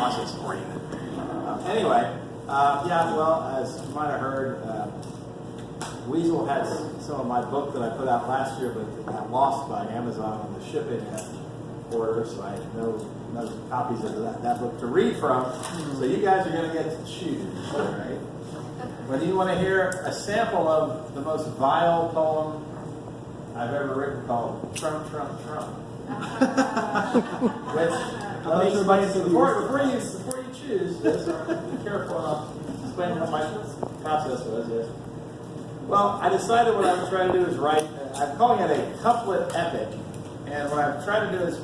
process-oriented. Anyway, yeah, well, as you might have heard, Weasel had some of my book that I put out last year, but it got lost by Amazon on the shipping order, so I had no copies of that book to read from. So you guys are going to get to choose, all right? Whether you want to hear a sample of the most vile poem I've ever written called Trump, Trump, Trump. Which, before you choose this, be careful, and I'll explain what my process was. Yes. Well, I decided what I'm trying to do is write, I'm calling it a couplet epic, and what I'm trying to do is,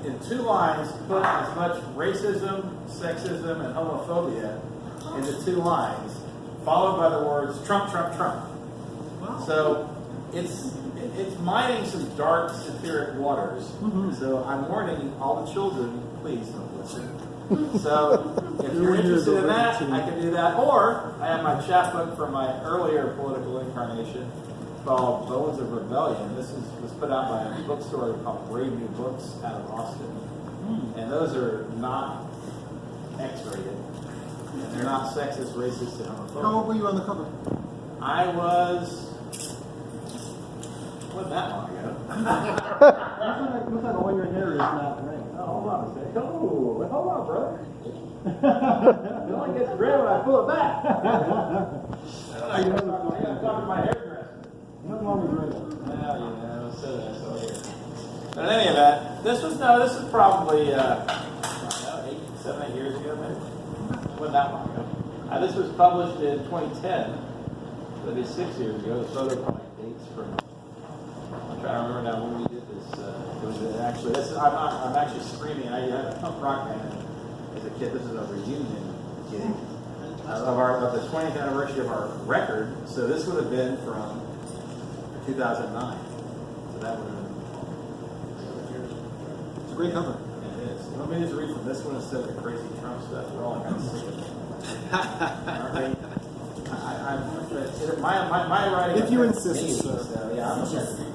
in 2 lines, put as much racism, sexism, and homophobia into 2 lines, followed by the words Trump, Trump, Trump. Wow. So it's mining some dark, satiric waters. So I'm warning all the children, please don't listen. So if you're interested in that, I can do that. Or I have my chapbook from my earlier political incarnation called Bones of Rebellion. This was put out by a bookstore called Brave New Books out of Austin. And those are not X-rated. And they're not sexist, racist, and homophobic. How old were you on the cover? I was... Wasn't that long ago. Looks like all your hair is not gray. Oh, hold on a second. Oh, hold on, brother. It only gets gray when I pull it back. I gotta talk to my hairdresser. Nothing wrong with gray. Well, so here. But in any event, this is probably 7, 8 years ago, maybe. Wasn't that long ago. This was published in 2010. So it'd be 6 years ago. The photo probably dates from. I'm trying to remember now when we did this. It was actually. I'm actually screaming. I had a punk rock band as a kid. This is a reunion gig of the 20th anniversary of our record. So this would have been from 2009. So that would have been. It's a great cover. It is. Let me just read from this one instead of the crazy Trump stuff. We're all kind of sick of it. My writing. If you insist, sir. Yeah,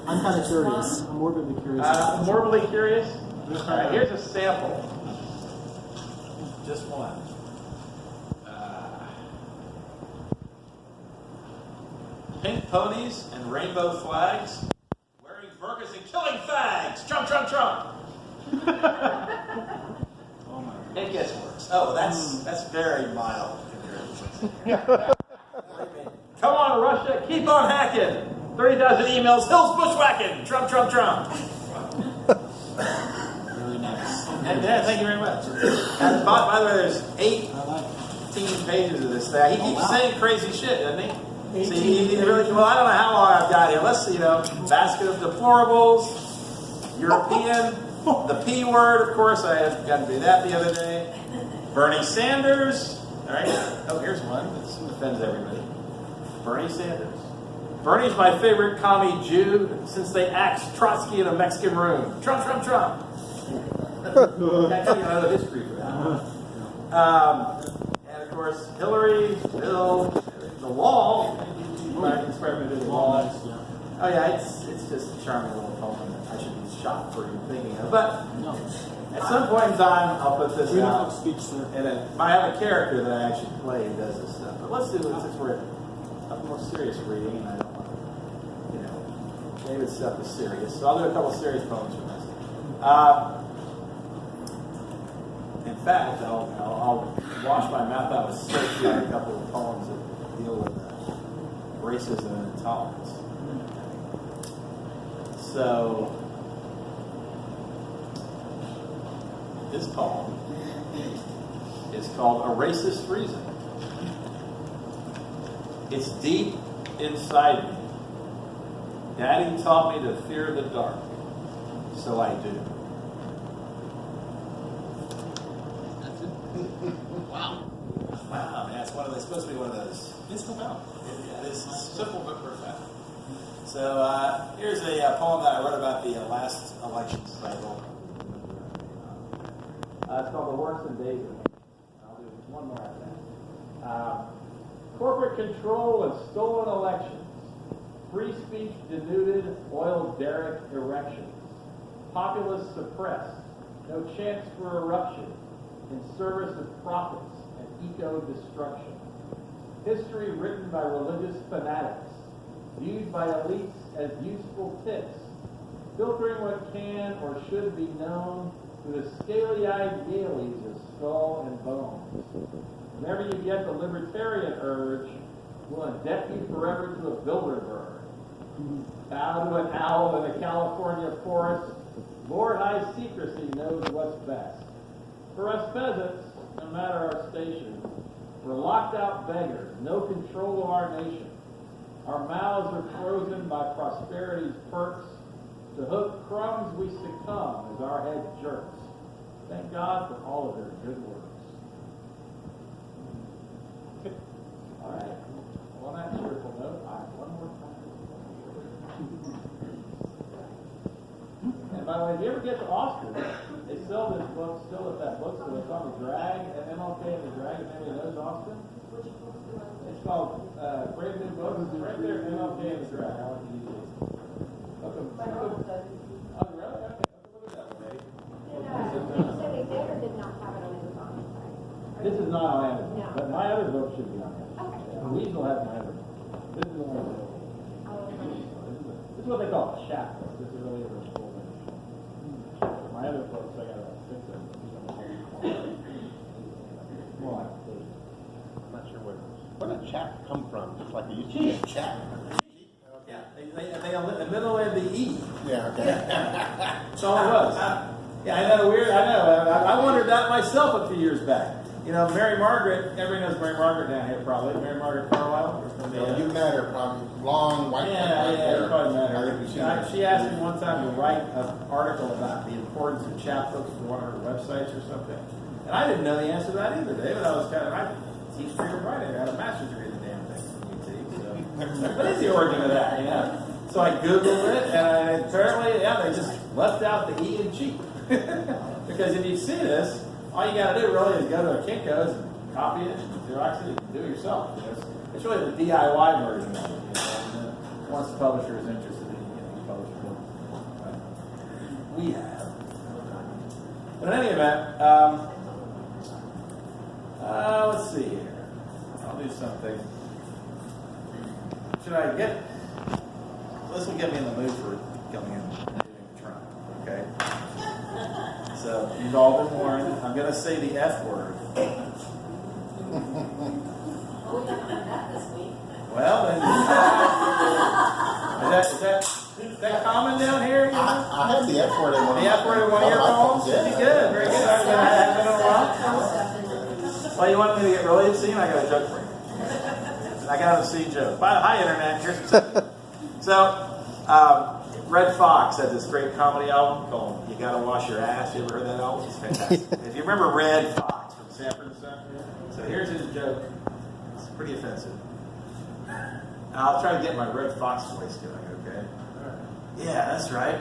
I'm kind of curious. I'm morbidly curious. Morbidly curious? All right, here's a sample. Just one. Pink ponies and rainbow flags, wearing burqas and killing fags. Trump, Trump, Trump. Oh my God. It gets worse. Oh, that's very mild. Come on, Russia, keep on hacking. 30,000 emails, Hill's bushwhacking. Trump, Trump, Trump. Very nice. And thank you very much. And by the way, there's 18 pages of this thing. He keeps saying crazy shit, doesn't he? See, he really, well, I don't know how long I've got here. Let's see, basket of deplorables, European, the P word, of course. I had got to do that the other day. Bernie Sanders. All right. Oh, here's one. This offends everybody. Bernie Sanders. Bernie's my favorite commie Jew since they axed Trotsky in a Mexican room. Trump, Trump, Trump. Actually, I know the history for that. And of course, Hillary, Bill, the wall. Inspired me to do the wall. Oh yeah, it's just a charming little poem that I should be shot for thinking of. But at some point in time, I'll put this out. And I have a character that I actually play who does this stuff. But let's do it since we're a more serious reading, and I don't want to, David's stuff is serious. So I'll do a couple serious poems from this. In fact, I'll wash my mouth out with soap here, a couple of poems that deal with racism and intolerance. So, this poem is called A Racist Reason. It's deep inside me. Daddy taught me to fear the dark, so I do. Wow. Wow, man, it's supposed to be one of those. It's profound. It is simple but profound. So here's a poem that I wrote about the last election cycle. It's called The Worst in Days. I'll do one more after that. Corporate control and stolen elections. Free speech denuded, oil derrick erections. Populace suppressed. No chance for eruption. in service of profits and eco-destruction. History written by religious fanatics, viewed by elites as useful tips, filtering what can or should be known through the scaly-eyed dailies of skull and bones. Whenever you get the libertarian urge, we'll adapt you forever to a Bilderberg. Bow to an owl in a California forest. Lord High Secrecy knows what's best. For us peasants, no matter our station, we're locked out beggars, no control of our nation. Our mouths are frozen by prosperity's perks. To hook crumbs we succumb as our head jerks. Thank God for all of their good works. All right. On that cheerful note, one more time. And by the way, if you ever get to Austin, they sell this book still at that bookstore. It's on the drag, and MLK and the drag, if anybody knows Austin. It's called Brave New Books. It's right there, MLK and the drag. I want you to use it. Oh, really? Okay. Look at that one, lady. So they did or did not have it on Amazon? This is not on Amazon, No. but my other book should be on Amazon. Okay. Yeah, Weasel has my other book. This is the one that's available. This is what they call a chapter. This is really a full length. My other books, I gotta fix them. More like this. I'm not sure where did chap come from? Just like you used to say chap. Yeah, they eliminated the E. Yeah, okay. That's all it was. Yeah, I know, weird. I know. I wondered that myself a few years back. You know, Mary Margaret, everybody knows Mary Margaret down here probably. Mary Margaret Carlisle. You met her probably long white Yeah, you probably met I her. think you've seen her. She asked me one time to write an article about the importance of chapbooks for one of her websites or something. And I didn't know the answer to that either, David. I was kind of, I teach freedom writing. I had a master's degree in the damn thing from UT. So. What is the origin of that, you know? So I Googled it, and apparently, yeah, they just left out the E and cheap. Because if you see this, all you got to do really is go to a Kinko's and copy it, Xerox it, and do it yourself. You know, it's really the DIY version of it. You know, once the publisher is interested in getting published, we have. But in any event, let's see here. I'll do something. Should I get? This will get me in the mood for coming in and doing Trump. Okay. So you've all been warned. I'm going to say the F word. Well, we haven't heard that this week. Well, then, is that common down here? You know? I had the F word in one of The F word in one of your phones? Yeah. Pretty good. Very good. I haven't been in a while. Well, you want me to get really obscene? I got a joke for you. I got an obscene joke. Hi, Internet. Here's so, Red Fox had this great comedy album called You Gotta Wash Your Ass. You ever heard that album? It's fantastic. If you remember Red Fox from Sanford and Son, so here's his joke. It's pretty offensive. I'll try to get my Red Fox voice going, okay? Yeah, that's right.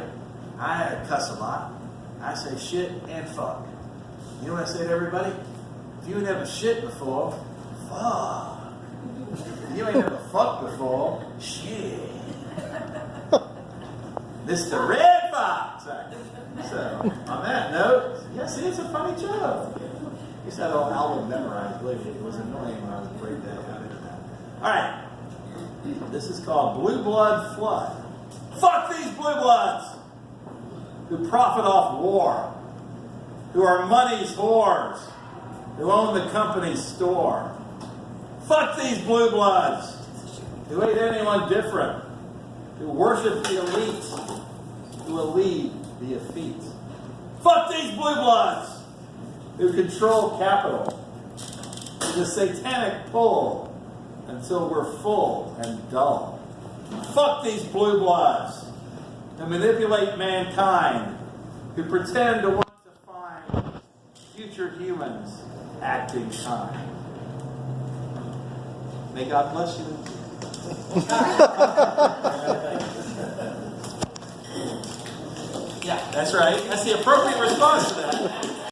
I cuss a lot. I say shit and fuck. You know what I say to everybody? If you ain't never shit before, fuck. If you ain't never fucked before, shit. Mr. Red Fox. So, on that note, yeah, see, it's a funny joke. I used to have the whole album memorized, believe me. It was annoying when I was break that out of that. All right. This is called Blue Blood Flood. Fuck these blue bloods who profit off war, who are money's whores, who own the company's store. Fuck these blue bloods who hate anyone different, who worship the elites, who will lead the effete. Fuck these blue bloods who control capital with a satanic pull until we're full and dull. Fuck these blue bloods who manipulate mankind, who pretend to want to find future humans acting kind. May God bless you. Yeah, that's right. That's the appropriate response to that.